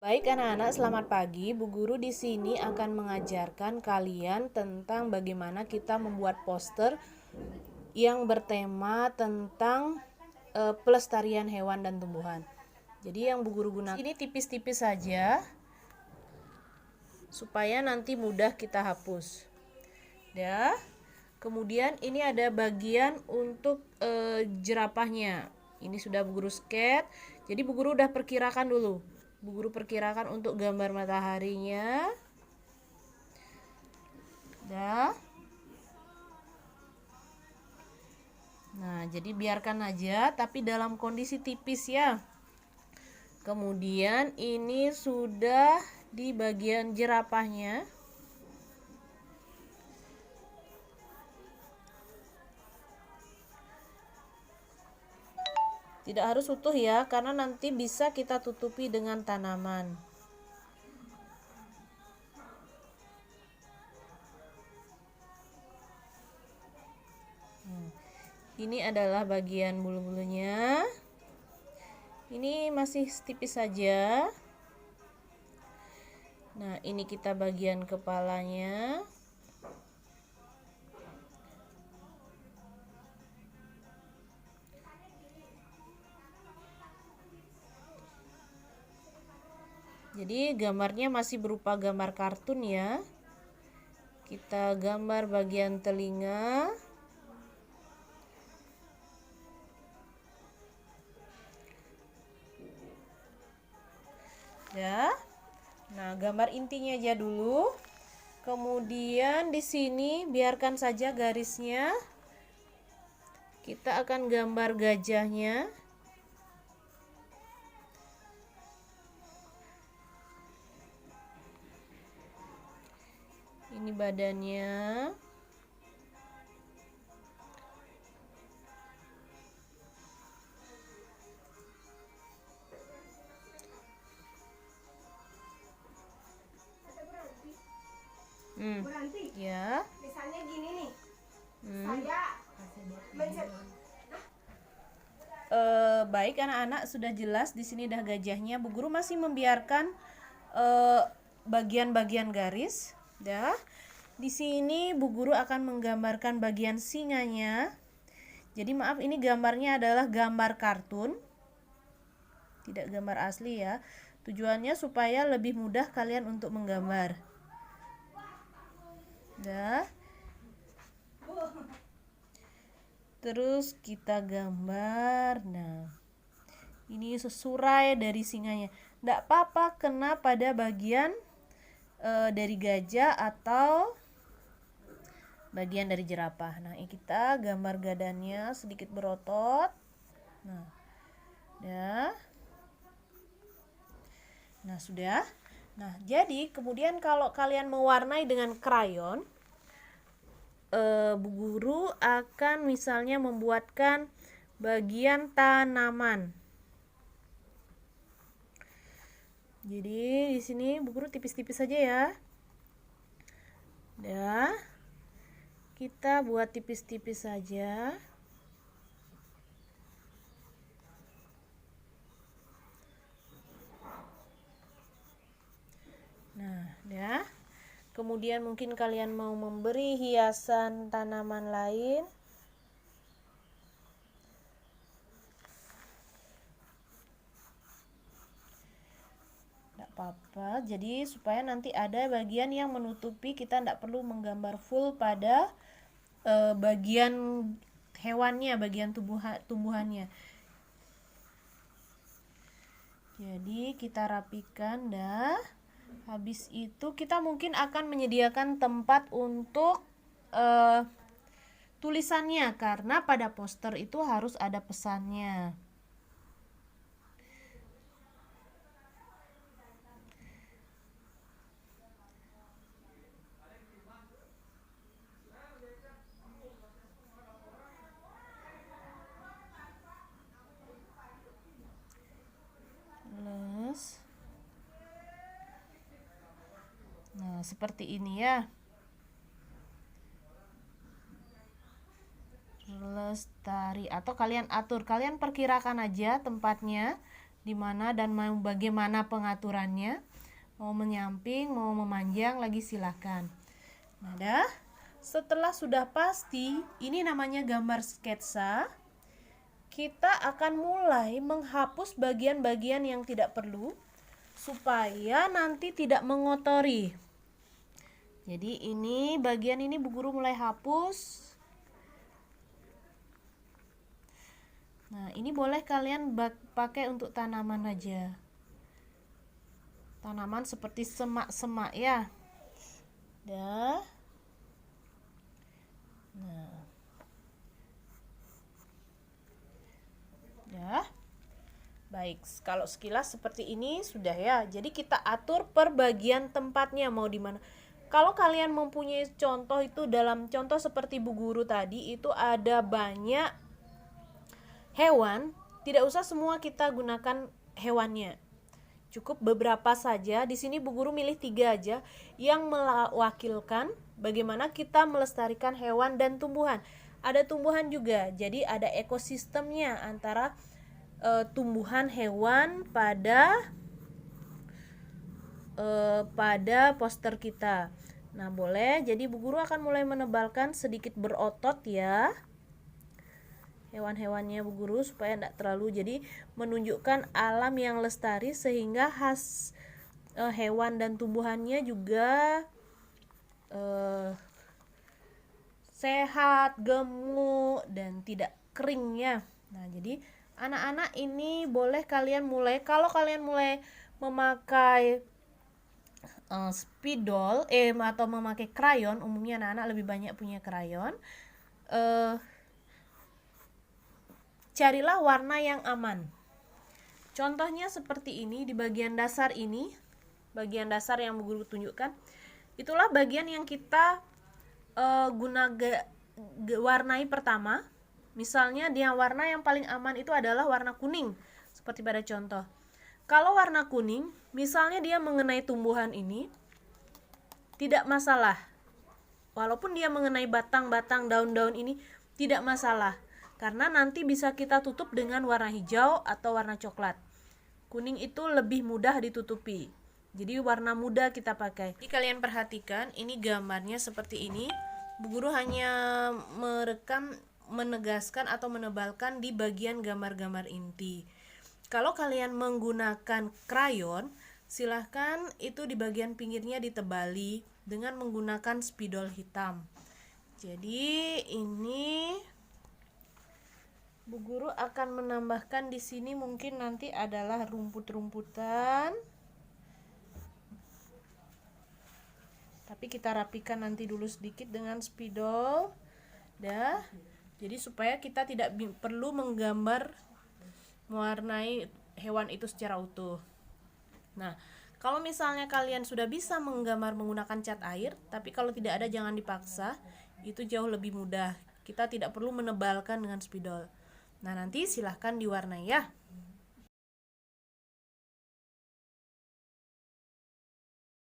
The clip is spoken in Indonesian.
Baik anak-anak, selamat pagi. Bu Guru di sini akan mengajarkan kalian tentang bagaimana kita membuat poster yang bertema tentang pelestarian hewan dan tumbuhan. Jadi yang Bu Guru gunakan ini tipis-tipis saja supaya nanti mudah kita hapus. Ya. Kemudian ini ada bagian untuk jerapahnya. Ini sudah Bu Guru sket. Jadi Bu Guru udah perkirakan dulu. Bu Guru perkirakan untuk gambar mataharinya. Dah. Nah, jadi biarkan aja tapi dalam kondisi tipis ya. Kemudian ini sudah di bagian jerapahnya. Tidak harus utuh ya, karena nanti bisa kita tutupi dengan tanaman. Ini adalah bagian bulu-bulunya. Ini masih tipis saja. Nah, ini kita bagian kepalanya. Jadi gambarnya masih berupa gambar kartun ya. Kita gambar bagian telinga. Ya. Nah, gambar intinya aja dulu. Kemudian di sini biarkan saja garisnya. Kita akan gambar gajahnya. Ini badannya. Berhenti. Ya. Misalnya gini nih. Saya mencet. Baik anak-anak, sudah jelas di sini dah gajahnya. Bu Guru masih membiarkan bagian-bagian garis. Dah. Di sini Bu Guru akan menggambarkan bagian singanya. Jadi maaf, ini gambarnya adalah gambar kartun, tidak gambar asli ya. Tujuannya supaya lebih mudah kalian untuk menggambar. Dah. Terus kita gambar. Nah, ini sesurai dari singanya. Tidak apa-apa kena pada bagian dari gajah atau bagian dari jerapah. Nah, ini kita gambar gadannya sedikit berotot. Nah, ya. Nah, sudah. Nah, jadi kemudian kalau kalian mewarnai dengan krayon, Bu Guru akan misalnya membuatkan bagian tanaman. Jadi di sini Bu Guru tipis-tipis saja ya. Dah. Kita buat tipis-tipis saja. Nah, ya. Kemudian mungkin kalian mau memberi hiasan tanaman lain. Tidak apa-apa. Jadi supaya nanti ada bagian yang menutupi, kita tidak perlu menggambar full pada bagian hewannya, bagian tumbuhannya. Jadi kita rapikan dah. Habis itu kita mungkin akan menyediakan tempat untuk tulisannya, karena pada poster itu harus ada pesannya. Nah, seperti ini ya. Lestari, atau kalian atur, kalian perkirakan aja tempatnya di mana dan mau bagaimana pengaturannya. Mau menyamping, mau memanjang lagi silahkan. Nah, dah. Setelah sudah pasti, ini namanya gambar sketsa. Kita akan mulai menghapus bagian-bagian yang tidak perlu supaya nanti tidak mengotori. Jadi ini bagian ini Bu Guru mulai hapus. Nah, ini boleh kalian pakai untuk tanaman aja. Tanaman seperti semak-semak ya. Dah. Nah. Ya. Baik, kalau sekilas seperti ini sudah ya. Jadi kita atur per bagian tempatnya mau di mana. Kalau kalian mempunyai contoh itu dalam contoh seperti Bu Guru tadi itu ada banyak hewan, tidak usah semua kita gunakan hewannya. Cukup beberapa saja. Di sini Bu Guru milih 3 aja yang mewakilkan bagaimana kita melestarikan hewan dan tumbuhan. Ada tumbuhan juga, jadi ada ekosistemnya antara tumbuhan hewan pada poster kita. Nah, boleh. Jadi Bu Guru akan mulai menebalkan sedikit berotot ya hewan-hewannya Bu Guru supaya tidak terlalu, jadi menunjukkan alam yang lestari sehingga khas hewan dan tumbuhannya juga sehat, gemuk, dan tidak kering ya. Nah, jadi anak-anak ini boleh kalian mulai, kalau kalian mulai memakai spidol atau memakai krayon, umumnya anak-anak lebih banyak punya krayon, carilah warna yang aman. Contohnya seperti ini, di bagian dasar ini, bagian dasar yang Bu Guru tunjukkan, itulah bagian yang kita warnai pertama. Misalnya dia warna yang paling aman itu adalah warna kuning, seperti pada contoh. Kalau warna kuning, misalnya dia mengenai tumbuhan ini, tidak masalah. Walaupun dia mengenai batang-batang daun-daun ini, tidak masalah. Karena nanti bisa kita tutup dengan warna hijau atau warna coklat. Kuning itu lebih mudah ditutupi. Jadi warna muda kita pakai. Jadi kalian perhatikan, ini gambarnya seperti ini. Bu Guru hanya merekam, menegaskan atau menebalkan di bagian gambar-gambar inti. Kalau kalian menggunakan krayon, silahkan itu di bagian pinggirnya ditebali dengan menggunakan spidol hitam. Jadi ini Bu Guru akan menambahkan di sini mungkin nanti adalah rumput-rumputan. Tapi kita rapikan nanti dulu sedikit dengan spidol. Dah. Jadi supaya kita tidak perlu menggambar mewarnai hewan itu secara utuh. Nah, kalau misalnya kalian sudah bisa menggambar menggunakan cat air, tapi kalau tidak ada jangan dipaksa, itu jauh lebih mudah. Kita tidak perlu menebalkan dengan spidol. Nah, nanti silahkan diwarnai ya.